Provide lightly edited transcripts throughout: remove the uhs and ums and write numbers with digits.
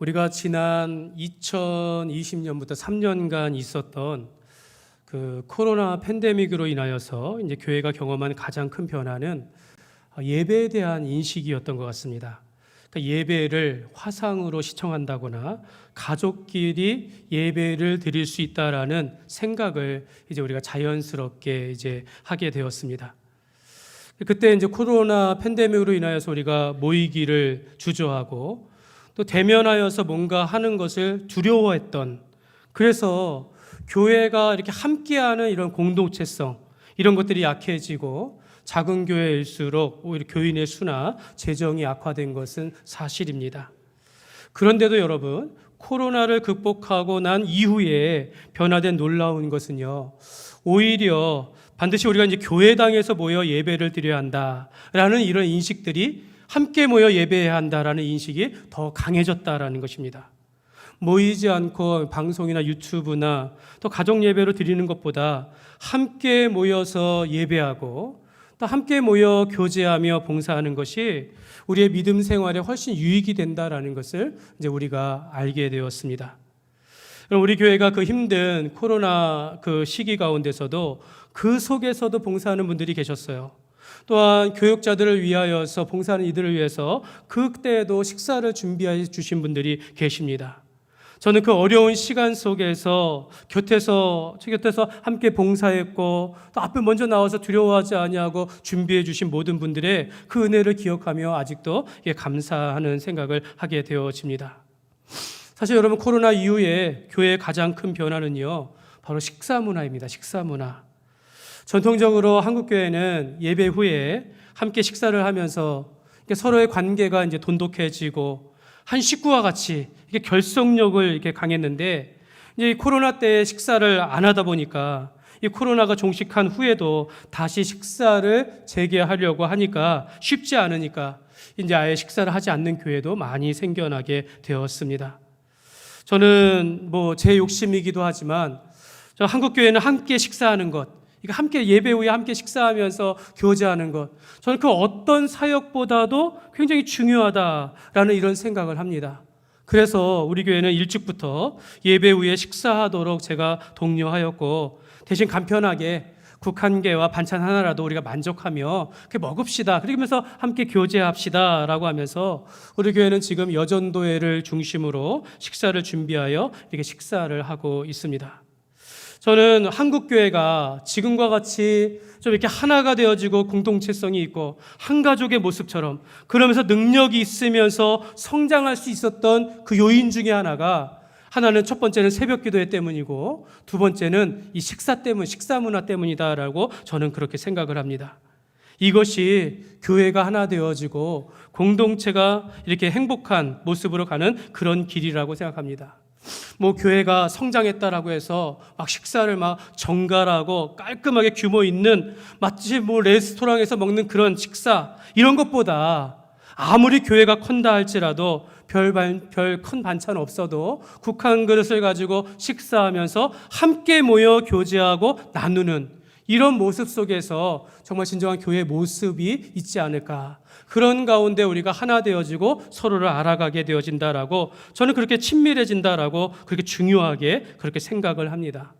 우리가 지난 2020년부터 3년간 있었던 그 코로나 팬데믹으로 인하여서 이제 교회가 경험한 가장 큰 변화는 예배에 대한 인식이었던 것 같습니다. 그러니까 예배를 화상으로 시청한다거나 가족끼리 예배를 드릴 수 있다라는 생각을 이제 우리가 자연스럽게 이제 하게 되었습니다. 그때 이제 코로나 팬데믹으로 인하여서 우리가 모이기를 주저하고 또 대면하여서 뭔가 하는 것을 두려워했던, 그래서 교회가 이렇게 함께하는 이런 공동체성, 이런 것들이 약해지고 작은 교회일수록 오히려 교인의 수나 재정이 악화된 것은 사실입니다. 그런데도 여러분, 코로나를 극복하고 난 이후에 변화된 놀라운 것은요, 오히려 반드시 우리가 이제 교회당에서 모여 예배를 드려야 한다라는 이런 인식들이, 함께 모여 예배해야 한다라는 인식이 더 강해졌다라는 것입니다. 모이지 않고 방송이나 유튜브나 또 가족 예배로 드리는 것보다 함께 모여서 예배하고 또 함께 모여 교제하며 봉사하는 것이 우리의 믿음 생활에 훨씬 유익이 된다라는 것을 이제 우리가 알게 되었습니다. 우리 교회가 그 힘든 코로나 그 시기 가운데서도 그 속에서도 봉사하는 분들이 계셨어요. 또한 교육자들을 위하여서 봉사하는 이들을 위해서 그때에도 식사를 준비해 주신 분들이 계십니다. 저는 그 어려운 시간 속에서 곁에서 함께 봉사했고 또 앞에 먼저 나와서 두려워하지 아니하고 준비해 주신 모든 분들의 그 은혜를 기억하며 아직도 감사하는 생각을 하게 되어집니다. 사실 여러분, 코로나 이후에 교회의 가장 큰 변화는요, 바로 식사 문화입니다. 식사 문화. 전통적으로 한국 교회는 예배 후에 함께 식사를 하면서 서로의 관계가 이제 돈독해지고 한 식구와 같이 이렇게 결속력을 이렇게 강했는데, 이제 이 코로나 때 식사를 안 하다 보니까 이 코로나가 종식한 후에도 다시 식사를 재개하려고 하니까 쉽지 않으니까 이제 아예 식사를 하지 않는 교회도 많이 생겨나게 되었습니다. 저는 제 욕심이기도 하지만 저 한국 교회는 함께 식사하는 것, 함께 예배 후에 함께 식사하면서 교제하는 것, 저는 그 어떤 사역보다도 굉장히 중요하다라는 이런 생각을 합니다. 그래서 우리 교회는 일찍부터 예배 후에 식사하도록 제가 독려하였고, 대신 간편하게 국 한 개와 반찬 하나라도 우리가 만족하며 먹읍시다, 그러면서 함께 교제합시다라고 하면서 우리 교회는 지금 여전도회를 중심으로 식사를 준비하여 이렇게 식사를 하고 있습니다. 저는 한국 교회가 지금과 같이 좀 이렇게 하나가 되어지고 공동체성이 있고 한 가족의 모습처럼, 그러면서 능력이 있으면서 성장할 수 있었던 그 요인 중에 하나는 첫 번째는 새벽기도회 때문이고 두 번째는 이 식사 문화 때문이다라고 저는 그렇게 생각을 합니다. 이것이 교회가 하나 되어지고 공동체가 이렇게 행복한 모습으로 가는 그런 길이라고 생각합니다. 교회가 성장했다라고 해서 막 식사를 정갈하고 깔끔하게 규모 있는 마치 레스토랑에서 먹는 그런 식사, 이런 것보다 아무리 교회가 컸다 할지라도 별 큰 반찬 없어도 국 한 그릇을 가지고 식사하면서 함께 모여 교제하고 나누는 이런 모습 속에서 정말 진정한 교회의 모습이 있지 않을까. 그런 가운데 우리가 하나 되어지고 서로를 알아가게 되어진다라고, 저는 그렇게 친밀해진다라고 그렇게 중요하게 그렇게 생각을 합니다.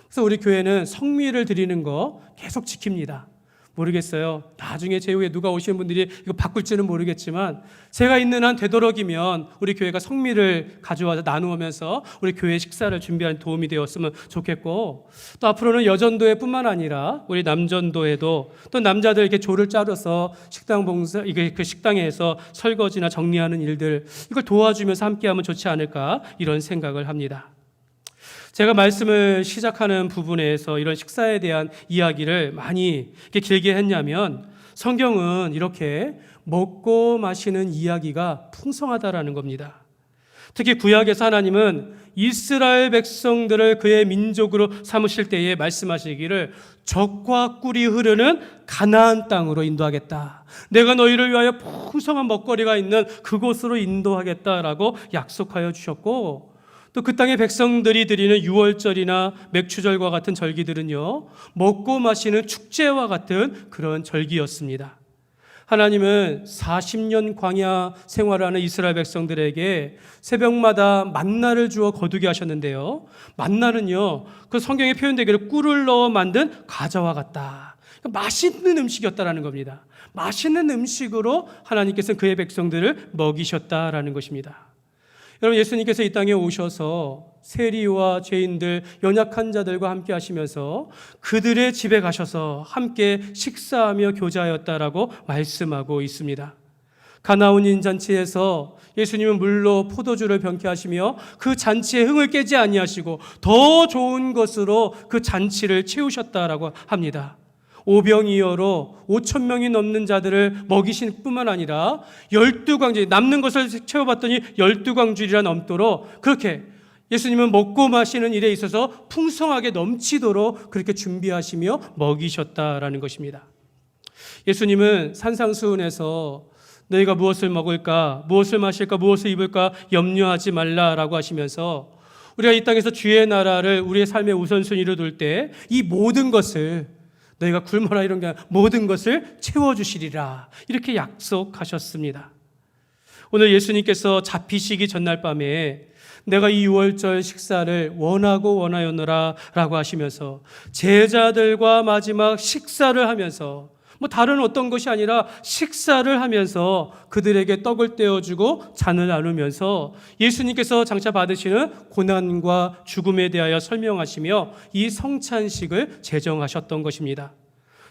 그래서 우리 교회는 성미를 드리는 거 계속 지킵니다. 모르겠어요. 나중에 제 후에 누가 오시는 분들이 이거 바꿀지는 모르겠지만, 제가 있는 한 되도록이면 우리 교회가 성미를 가져와서 나누면서 우리 교회 식사를 준비하는 도움이 되었으면 좋겠고, 또 앞으로는 여전도회뿐만 아니라 우리 남전도회도 또 남자들 이렇게 조를 짜려서 식당 봉사, 그 식당에서 설거지나 정리하는 일들, 이걸 도와주면서 함께하면 좋지 않을까, 이런 생각을 합니다. 제가 말씀을 시작하는 부분에서 이런 식사에 대한 이야기를 많이 이렇게 길게 했냐면, 성경은 이렇게 먹고 마시는 이야기가 풍성하다라는 겁니다. 특히 구약에서 하나님은 이스라엘 백성들을 그의 민족으로 삼으실 때에 말씀하시기를 젖과 꿀이 흐르는 가나안 땅으로 인도하겠다, 내가 너희를 위하여 풍성한 먹거리가 있는 그곳으로 인도하겠다라고 약속하여 주셨고, 또 그 땅의 백성들이 드리는 유월절이나 맥추절과 같은 절기들은요, 먹고 마시는 축제와 같은 그런 절기였습니다. 하나님은 40년 광야 생활하는 이스라엘 백성들에게 새벽마다 만나를 주어 거두게 하셨는데요. 만나는요, 그 성경에 표현되기를 꿀을 넣어 만든 과자와 같다. 맛있는 음식이었다라는 겁니다. 맛있는 음식으로 하나님께서는 그의 백성들을 먹이셨다라는 것입니다. 여러분, 예수님께서 이 땅에 오셔서 세리와 죄인들, 연약한 자들과 함께 하시면서 그들의 집에 가셔서 함께 식사하며 교제하였다라고 말씀하고 있습니다. 가나온 잔치에서 예수님은 물로 포도주를 병케 하시며 그 잔치의 흥을 깨지 아니하시고 더 좋은 것으로 그 잔치를 채우셨다라고 합니다. 오병이어로 5,000명이 넘는 자들을 먹이신 뿐만 아니라 12광주, 남는 것을 채워봤더니 12광주리라 넘도록 그렇게 예수님은 먹고 마시는 일에 있어서 풍성하게 넘치도록 그렇게 준비하시며 먹이셨다라는 것입니다. 예수님은 산상수훈에서 너희가 무엇을 먹을까, 무엇을 마실까, 무엇을 입을까 염려하지 말라라고 하시면서 우리가 이 땅에서 주의 나라를 우리의 삶의 우선순위로 둘 때 이 모든 것을 너희가 굶어라 이런 게 아니라 모든 것을 채워주시리라 이렇게 약속하셨습니다. 오늘 예수님께서 잡히시기 전날 밤에 내가 이 유월절 식사를 원하고 원하였노라 라고 하시면서 제자들과 마지막 식사를 하면서 다른 어떤 것이 아니라 식사를 하면서 그들에게 떡을 떼어주고 잔을 나누면서 예수님께서 장차 받으시는 고난과 죽음에 대하여 설명하시며 이 성찬식을 제정하셨던 것입니다.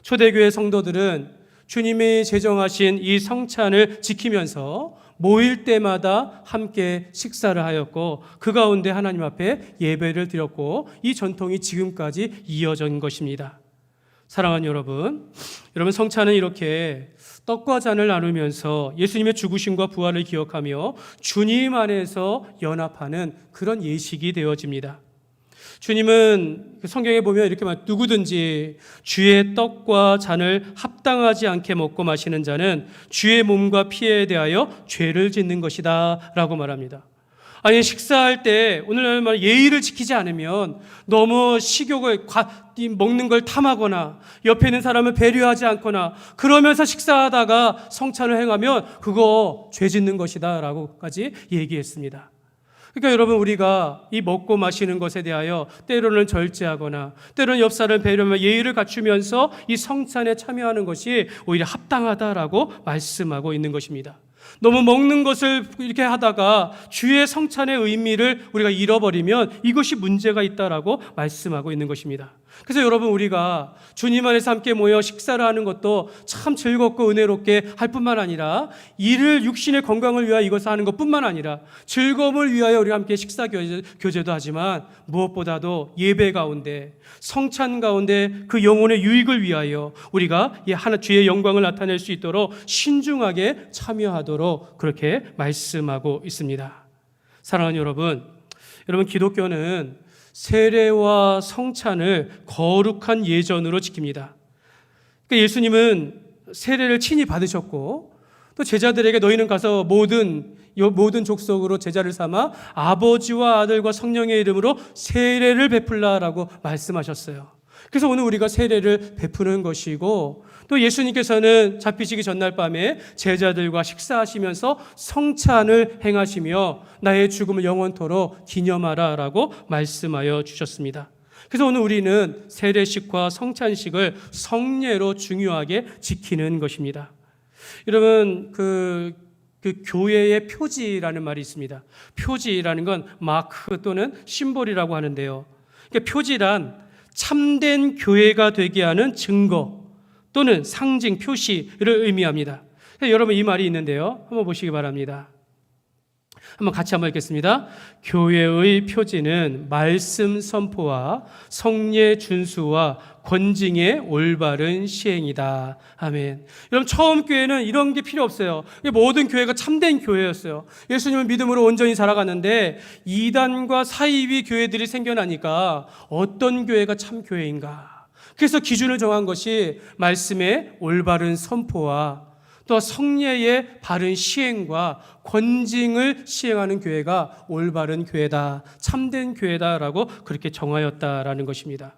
초대교회 성도들은 주님이 제정하신 이 성찬을 지키면서 모일 때마다 함께 식사를 하였고 그 가운데 하나님 앞에 예배를 드렸고 이 전통이 지금까지 이어진 것입니다. 사랑하는 여러분 성찬은 이렇게 떡과 잔을 나누면서 예수님의 죽으심과 부활을 기억하며 주님 안에서 연합하는 그런 예식이 되어집니다. 주님은 성경에 보면 이렇게 말, 누구든지 주의 떡과 잔을 합당하지 않게 먹고 마시는 자는 주의 몸과 피에 대하여 죄를 짓는 것이다 라고 말합니다. 아니, 식사할 때 오늘날 말 예의를 지키지 않으면 너무 식욕을 먹는 걸 탐하거나 옆에 있는 사람을 배려하지 않거나 그러면서 식사하다가 성찬을 행하면 그거 죄 짓는 것이다 라고까지 얘기했습니다. 그러니까 여러분, 우리가 이 먹고 마시는 것에 대하여 때로는 절제하거나 때로는 옆 사람을 배려하며 예의를 갖추면서 이 성찬에 참여하는 것이 오히려 합당하다라고 말씀하고 있는 것입니다. 너무 먹는 것을 이렇게 하다가 주의 성찬의 의미를 우리가 잃어버리면 이것이 문제가 있다라고 말씀하고 있는 것입니다. 그래서 여러분, 우리가 주님 안에서 함께 모여 식사를 하는 것도 참 즐겁고 은혜롭게 할 뿐만 아니라 이를 육신의 건강을 위하여 이것을 하는 것뿐만 아니라 즐거움을 위하여 우리가 함께 식사 교제도 하지만 무엇보다도 예배 가운데 성찬 가운데 그 영혼의 유익을 위하여 우리가 주의 영광을 나타낼 수 있도록 신중하게 참여하도록 그렇게 말씀하고 있습니다. 사랑하는 여러분 기독교는 세례와 성찬을 거룩한 예전으로 지킵니다. 그러니까 예수님은 세례를 친히 받으셨고 또 제자들에게 너희는 가서 모든 족속으로 제자를 삼아 아버지와 아들과 성령의 이름으로 세례를 베풀라라고 말씀하셨어요. 그래서 오늘 우리가 세례를 베푸는 것이고 또 예수님께서는 잡히시기 전날 밤에 제자들과 식사하시면서 성찬을 행하시며 나의 죽음을 영원토록 기념하라라고 말씀하여 주셨습니다. 그래서 오늘 우리는 세례식과 성찬식을 성례로 중요하게 지키는 것입니다. 여러분, 그 교회의 표지라는 말이 있습니다. 표지라는 건 마크 또는 심볼이라고 하는데요. 그러니까 표지란 참된 교회가 되게 하는 증거 또는 상징, 표시를 의미합니다. 여러분, 이 말이 있는데요. 한번 보시기 바랍니다. 같이 한번 읽겠습니다. 교회의 표지는 말씀 선포와 성례 준수와 권징의 올바른 시행이다. 아멘. 여러분, 처음 교회는 이런 게 필요 없어요. 모든 교회가 참된 교회였어요. 예수님은 믿음으로 온전히 자라갔는데 이단과 사이비 교회들이 생겨나니까 어떤 교회가 참 교회인가? 그래서 기준을 정한 것이 말씀의 올바른 선포와 또 성례의 바른 시행과 권징을 시행하는 교회가 올바른 교회다, 참된 교회다라고 그렇게 정하였다라는 것입니다.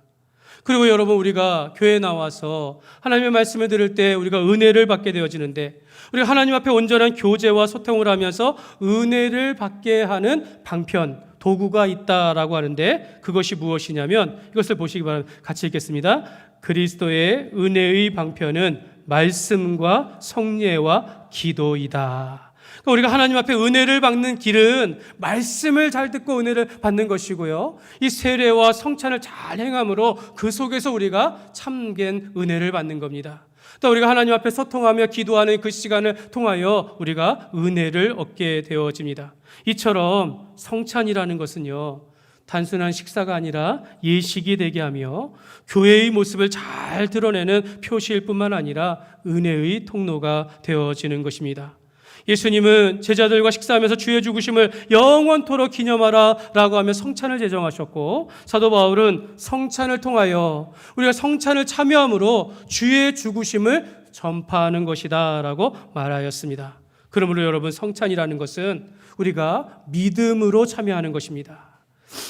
그리고 여러분, 우리가 교회에 나와서 하나님의 말씀을 들을 때 우리가 은혜를 받게 되어지는데, 우리가 하나님 앞에 온전한 교제와 소통을 하면서 은혜를 받게 하는 방편, 도구가 있다라고 하는데, 그것이 무엇이냐면 이것을 보시기 바랍니다. 같이 읽겠습니다. 그리스도의 은혜의 방편은 말씀과 성례와 기도이다. 그러니까 우리가 하나님 앞에 은혜를 받는 길은 말씀을 잘 듣고 은혜를 받는 것이고요, 이 세례와 성찬을 잘 행함으로 그 속에서 우리가 참된 은혜를 받는 겁니다. 또 우리가 하나님 앞에 소통하며 기도하는 그 시간을 통하여 우리가 은혜를 얻게 되어집니다. 이처럼 성찬이라는 것은요, 단순한 식사가 아니라 예식이 되게 하며 교회의 모습을 잘 드러내는 표시일 뿐만 아니라 은혜의 통로가 되어지는 것입니다. 예수님은 제자들과 식사하면서 주의 죽으심을 영원토록 기념하라 라고 하며 성찬을 제정하셨고, 사도 바울은 성찬을 통하여 우리가 성찬을 참여함으로 주의 죽으심을 전파하는 것이다 라고 말하였습니다. 그러므로 여러분, 성찬이라는 것은 우리가 믿음으로 참여하는 것입니다.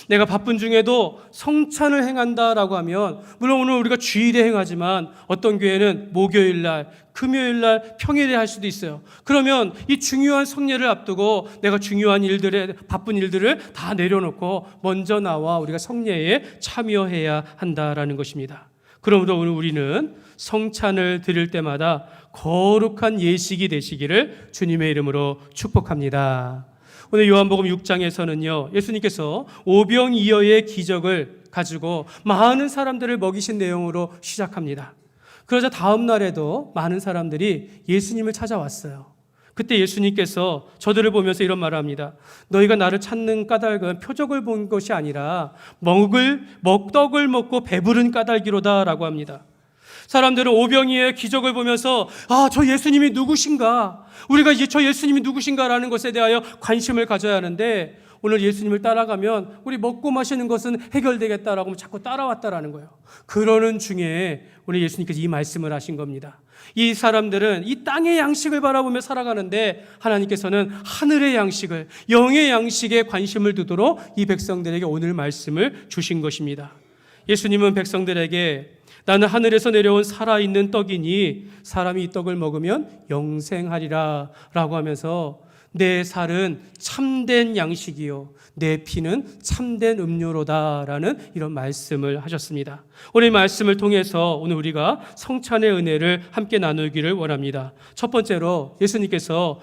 내가 바쁜 중에도 성찬을 행한다라고 하면, 물론 오늘 우리가 주일에 행하지만 어떤 교회는 목요일날, 금요일날, 평일에 할 수도 있어요. 그러면 이 중요한 성례를 앞두고 내가 중요한 일들에, 바쁜 일들을 다 내려놓고 먼저 나와 우리가 성례에 참여해야 한다라는 것입니다. 그러므로 오늘 우리는 성찬을 드릴 때마다 거룩한 예식이 되시기를 주님의 이름으로 축복합니다. 오늘 요한복음 6장에서는요, 예수님께서 오병이어의 기적을 가지고 많은 사람들을 먹이신 내용으로 시작합니다. 그러자 다음 날에도 많은 사람들이 예수님을 찾아왔어요. 그때 예수님께서 저들을 보면서 이런 말을 합니다. 너희가 나를 찾는 까닭은 표적을 본 것이 아니라 떡을 먹고 배부른 까닭이로다 라고 합니다. 사람들은 오병이어의 기적을 보면서 저 예수님이 누구신가, 우리가 저 예수님이 누구신가라는 것에 대하여 관심을 가져야 하는데, 오늘 예수님을 따라가면 우리 먹고 마시는 것은 해결되겠다라고 자꾸 따라왔다라는 거예요. 그러는 중에 우리 예수님께서 이 말씀을 하신 겁니다. 이 사람들은 이 땅의 양식을 바라보며 살아가는데 하나님께서는 하늘의 양식을, 영의 양식에 관심을 두도록 이 백성들에게 오늘 말씀을 주신 것입니다. 예수님은 백성들에게 나는 하늘에서 내려온 살아있는 떡이니 사람이 이 떡을 먹으면 영생하리라 라고 하면서 내 살은 참된 양식이요 내 피는 참된 음료로다라는 이런 말씀을 하셨습니다. 오늘 이 말씀을 통해서 오늘 우리가 성찬의 은혜를 함께 나누기를 원합니다. 첫 번째로 예수님께서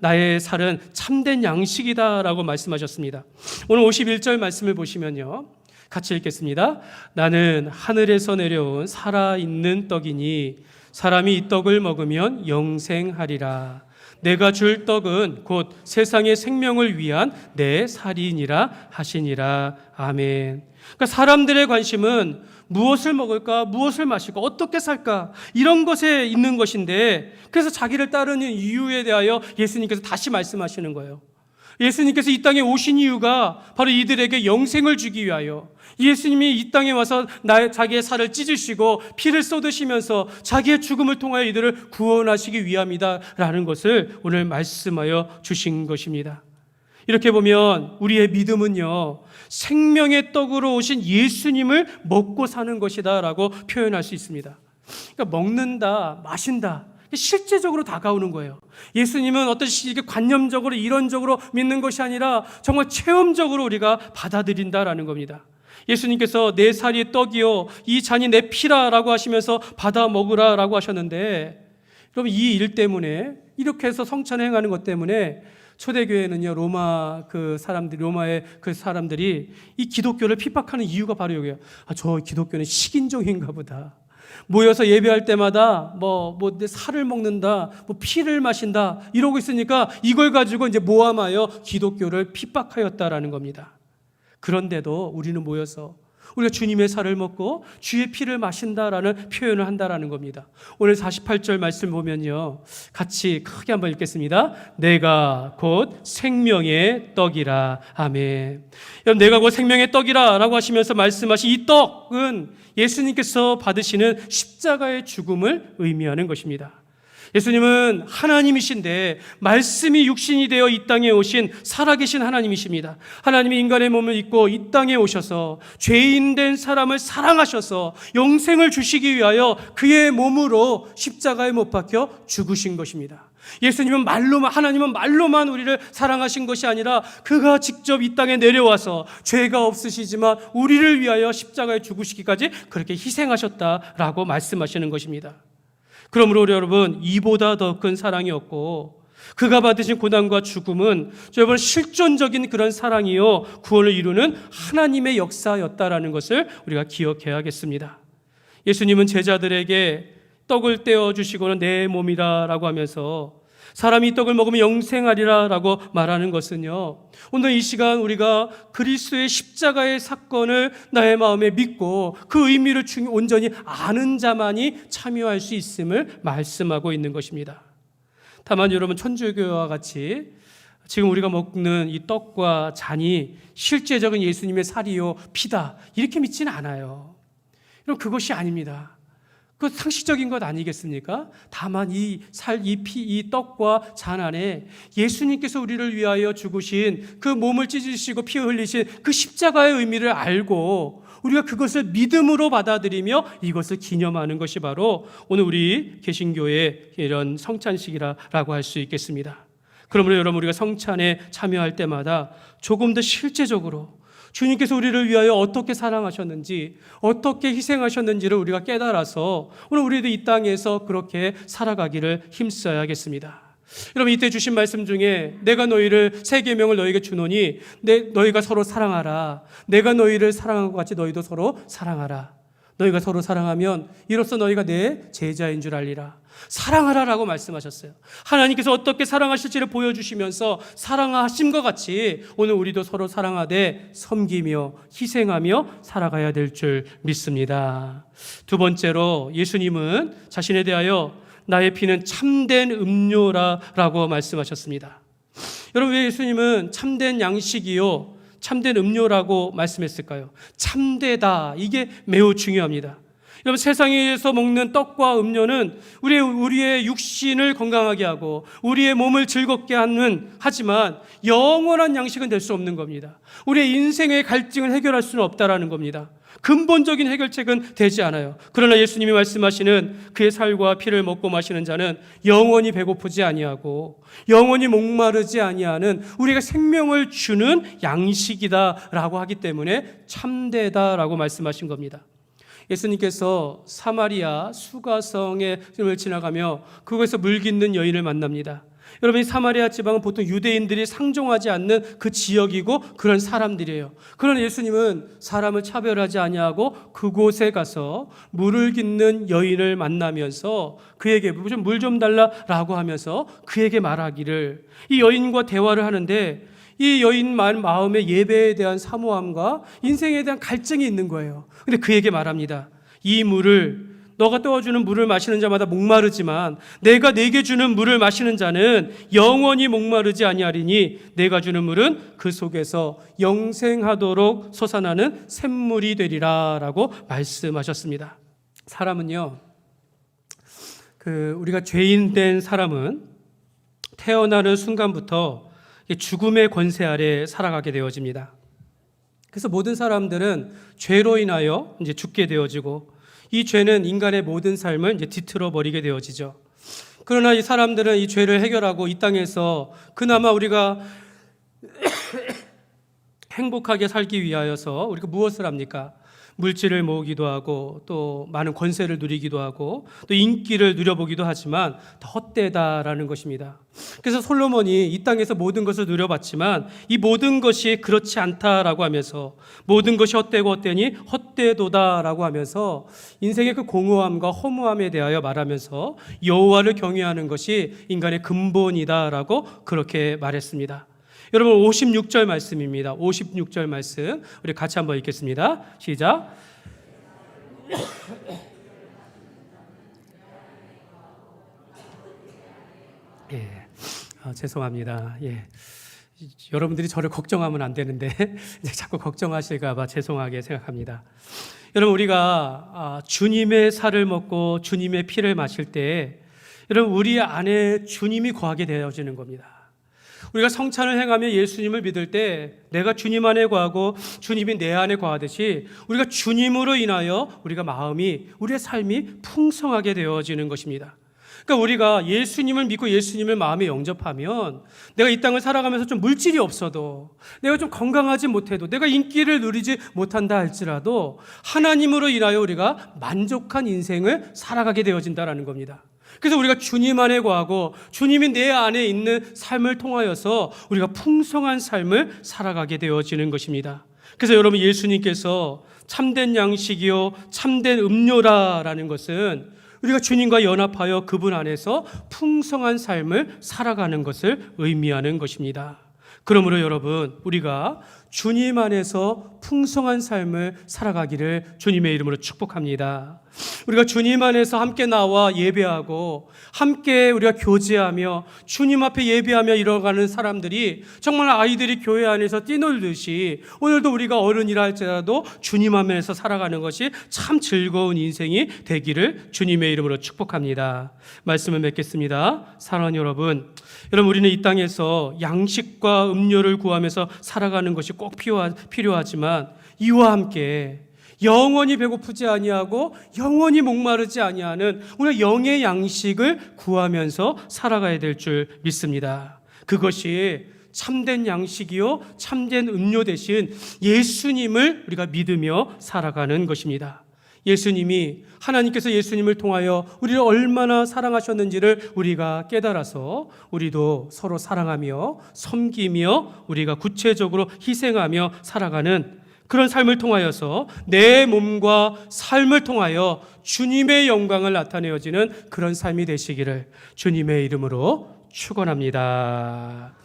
나의 살은 참된 양식이다 라고 말씀하셨습니다. 오늘 51절 말씀을 보시면요, 같이 읽겠습니다. 나는 하늘에서 내려온 살아있는 떡이니 사람이 이 떡을 먹으면 영생하리라. 내가 줄 떡은 곧 세상의 생명을 위한 내 살이니라 하시니라. 아멘. 그러니까 사람들의 관심은 무엇을 먹을까, 무엇을 마실까, 어떻게 살까, 이런 것에 있는 것인데, 그래서 자기를 따르는 이유에 대하여 예수님께서 다시 말씀하시는 거예요. 예수님께서 이 땅에 오신 이유가 바로 이들에게 영생을 주기 위하여, 예수님이 이 땅에 와서 자기의 살을 찢으시고 피를 쏟으시면서 자기의 죽음을 통하여 이들을 구원하시기 위함이다라는 것을 오늘 말씀하여 주신 것입니다. 이렇게 보면 우리의 믿음은요, 생명의 떡으로 오신 예수님을 먹고 사는 것이다 라고 표현할 수 있습니다. 그러니까 먹는다, 마신다, 실제적으로 다가오는 거예요. 예수님은 어떤 관념적으로 이론적으로 믿는 것이 아니라 정말 체험적으로 우리가 받아들인다라는 겁니다. 예수님께서 내 살이 떡이요 이 잔이 내 피라라고 하시면서 받아 먹으라라고 하셨는데, 여러분 이 일 때문에, 이렇게 해서 성찬을 행하는 것 때문에 초대교회는요, 로마의 그 사람들이 이 기독교를 핍박하는 이유가 바로 여기예요. 저 기독교는 식인종인가 보다. 모여서 예배할 때마다 내 살을 먹는다, 피를 마신다 이러고 있으니까 이걸 가지고 이제 모함하여 기독교를 핍박하였다라는 겁니다. 그런데도 우리는 모여서 우리가 주님의 살을 먹고 주의 피를 마신다라는 표현을 한다라는 겁니다. 오늘 48절 말씀 보면요, 같이 크게 한번 읽겠습니다. 내가 곧 생명의 떡이라. 아멘. 여러분, 내가 곧 생명의 떡이라 라고 하시면서 말씀하신 이 떡은 예수님께서 받으시는 십자가의 죽음을 의미하는 것입니다. 예수님은 하나님이신데 말씀이 육신이 되어 이 땅에 오신 살아계신 하나님이십니다. 하나님이 인간의 몸을 입고 이 땅에 오셔서 죄인 된 사람을 사랑하셔서 영생을 주시기 위하여 그의 몸으로 십자가에 못 박혀 죽으신 것입니다. 예수님은 말로만, 하나님은 말로만 우리를 사랑하신 것이 아니라 그가 직접 이 땅에 내려와서 죄가 없으시지만 우리를 위하여 십자가에 죽으시기까지 그렇게 희생하셨다라고 말씀하시는 것입니다. 그러므로 여러분, 이보다 더 큰 사랑이 없고 그가 받으신 고난과 죽음은 여러분 실존적인 그런 사랑이요 구원을 이루는 하나님의 역사였다라는 것을 우리가 기억해야겠습니다. 예수님은 제자들에게 떡을 떼어주시고는 내 몸이라고 하면서 사람이 이 떡을 먹으면 영생하리라라고 말하는 것은요, 오늘 이 시간 우리가 그리스도의 십자가의 사건을 나의 마음에 믿고 그 의미를 온전히 아는 자만이 참여할 수 있음을 말씀하고 있는 것입니다. 다만 여러분, 천주교와 같이 지금 우리가 먹는 이 떡과 잔이 실제적인 예수님의 살이요 피다 이렇게 믿지는 않아요. 여러분, 그것이 아닙니다. 그 상식적인 것 아니겠습니까? 다만 이 떡과 잔 안에 예수님께서 우리를 위하여 죽으신 그 몸을 찢으시고 피 흘리신 그 십자가의 의미를 알고 우리가 그것을 믿음으로 받아들이며 이것을 기념하는 것이 바로 오늘 우리 개신교의 이런 성찬식이라고 할 수 있겠습니다. 그러므로 여러분, 우리가 성찬에 참여할 때마다 조금 더 실제적으로 주님께서 우리를 위하여 어떻게 사랑하셨는지, 어떻게 희생하셨는지를 우리가 깨달아서 오늘 우리도 이 땅에서 그렇게 살아가기를 힘써야겠습니다. 여러분, 이때 주신 말씀 중에 내가 너희를 새 계명을 너희에게 주노니 너희가 서로 사랑하라. 내가 너희를 사랑한 것 같이 너희도 서로 사랑하라. 너희가 서로 사랑하면 이로써 너희가 내 제자인 줄 알리라. 사랑하라라고 말씀하셨어요. 하나님께서 어떻게 사랑하실지를 보여주시면서 사랑하심과 같이 오늘 우리도 서로 사랑하되 섬기며 희생하며 살아가야 될 줄 믿습니다. 두 번째로 예수님은 자신에 대하여 나의 피는 참된 음료라고 말씀하셨습니다. 여러분, 왜 예수님은 참된 양식이요 참된 음료라고 말씀했을까요? 참되다, 이게 매우 중요합니다. 여러분, 세상에서 먹는 떡과 음료는 우리의 육신을 건강하게 하고 우리의 몸을 즐겁게 하지만 영원한 양식은 될 수 없는 겁니다. 우리의 인생의 갈증을 해결할 수는 없다라는 겁니다. 근본적인 해결책은 되지 않아요. 그러나 예수님이 말씀하시는 그의 살과 피를 먹고 마시는 자는 영원히 배고프지 아니하고 영원히 목마르지 아니하는 우리가 생명을 주는 양식이다라고 하기 때문에 참되다라고 말씀하신 겁니다. 예수님께서 사마리아 수가성을 지나가며 그곳에서 물 깃는 여인을 만납니다. 여러분, 이 사마리아 지방은 보통 유대인들이 상종하지 않는 그 지역이고 그런 사람들이에요. 그러나 예수님은 사람을 차별하지 아니하고 그곳에 가서 물을 깃는 여인을 만나면서 그에게 물 좀 달라라고 하면서 그에게 말하기를, 이 여인과 대화를 하는데 이 여인 마음에 예배에 대한 사모함과 인생에 대한 갈증이 있는 거예요. 근데 그에게 말합니다. 이 물을, 너가 떠주는 물을 마시는 자마다 목마르지만 내가 네게 주는 물을 마시는 자는 영원히 목마르지 아니하리니 내가 주는 물은 그 속에서 영생하도록 솟아나는 샘물이 되리라 라고 말씀하셨습니다. 사람은요, 우리가 죄인 된 사람은 태어나는 순간부터 죽음의 권세 아래 살아가게 되어집니다. 그래서 모든 사람들은 죄로 인하여 이제 죽게 되어지고 이 죄는 인간의 모든 삶을 이제 뒤틀어 버리게 되어지죠. 그러나 이 사람들은 이 죄를 해결하고 이 땅에서 그나마 우리가 행복하게 살기 위하여서 우리가 무엇을 합니까? 물질을 모으기도 하고 또 많은 권세를 누리기도 하고 또 인기를 누려보기도 하지만 더 헛되다라는 것입니다. 그래서 솔로몬이 이 땅에서 모든 것을 누려봤지만 이 모든 것이 그렇지 않다라고 하면서 모든 것이 헛되고 헛되니 헛되도다라고 하면서 인생의 그 공허함과 허무함에 대하여 말하면서 여호와를 경외하는 것이 인간의 근본이다라고 그렇게 말했습니다. 여러분, 56절 말씀입니다. 56절 말씀 우리 같이 한번 읽겠습니다. 시작. 예, 죄송합니다. 예, 여러분들이 저를 걱정하면 안 되는데 자꾸 걱정하실까 봐 죄송하게 생각합니다. 여러분, 우리가 주님의 살을 먹고 주님의 피를 마실 때 여러분, 우리 안에 주님이 거하게 되어지는 겁니다. 우리가 성찬을 행하며 예수님을 믿을 때 내가 주님 안에 거하고 주님이 내 안에 거하듯이 우리가 주님으로 인하여 우리가 마음이, 우리의 삶이 풍성하게 되어지는 것입니다. 그러니까 우리가 예수님을 믿고 예수님을 마음에 영접하면 내가 이 땅을 살아가면서 좀 물질이 없어도, 내가 좀 건강하지 못해도, 내가 인기를 누리지 못한다 할지라도 하나님으로 인하여 우리가 만족한 인생을 살아가게 되어진다는 겁니다. 그래서 우리가 주님 안에 거하고 주님이 내 안에 있는 삶을 통하여서 우리가 풍성한 삶을 살아가게 되어지는 것입니다. 그래서 여러분, 예수님께서 참된 양식이요 참된 음료라라는 것은 우리가 주님과 연합하여 그분 안에서 풍성한 삶을 살아가는 것을 의미하는 것입니다. 그러므로 여러분, 우리가 주님 안에서 풍성한 삶을 살아가기를 주님의 이름으로 축복합니다. 우리가 주님 안에서 함께 나와 예배하고 함께 우리가 교제하며 주님 앞에 예배하며 이뤄가는 사람들이 정말 아이들이 교회 안에서 뛰놀듯이 오늘도 우리가 어른이라 할지라도 주님 안에서 살아가는 것이 참 즐거운 인생이 되기를 주님의 이름으로 축복합니다. 말씀을 맺겠습니다. 사랑하는 여러분, 우리는 이 땅에서 양식과 음료를 구하면서 살아가는 것이 꼭 필요하지만 이와 함께 영원히 배고프지 아니하고 영원히 목마르지 아니하는 우리가 영의 양식을 구하면서 살아가야 될 줄 믿습니다. 그것이 참된 양식이요 참된 음료 대신 예수님을 우리가 믿으며 살아가는 것입니다. 예수님이, 하나님께서 예수님을 통하여 우리를 얼마나 사랑하셨는지를 우리가 깨달아서 우리도 서로 사랑하며 섬기며 우리가 구체적으로 희생하며 살아가는 그런 삶을 통하여서 내 몸과 삶을 통하여 주님의 영광을 나타내어지는 그런 삶이 되시기를 주님의 이름으로 축원합니다.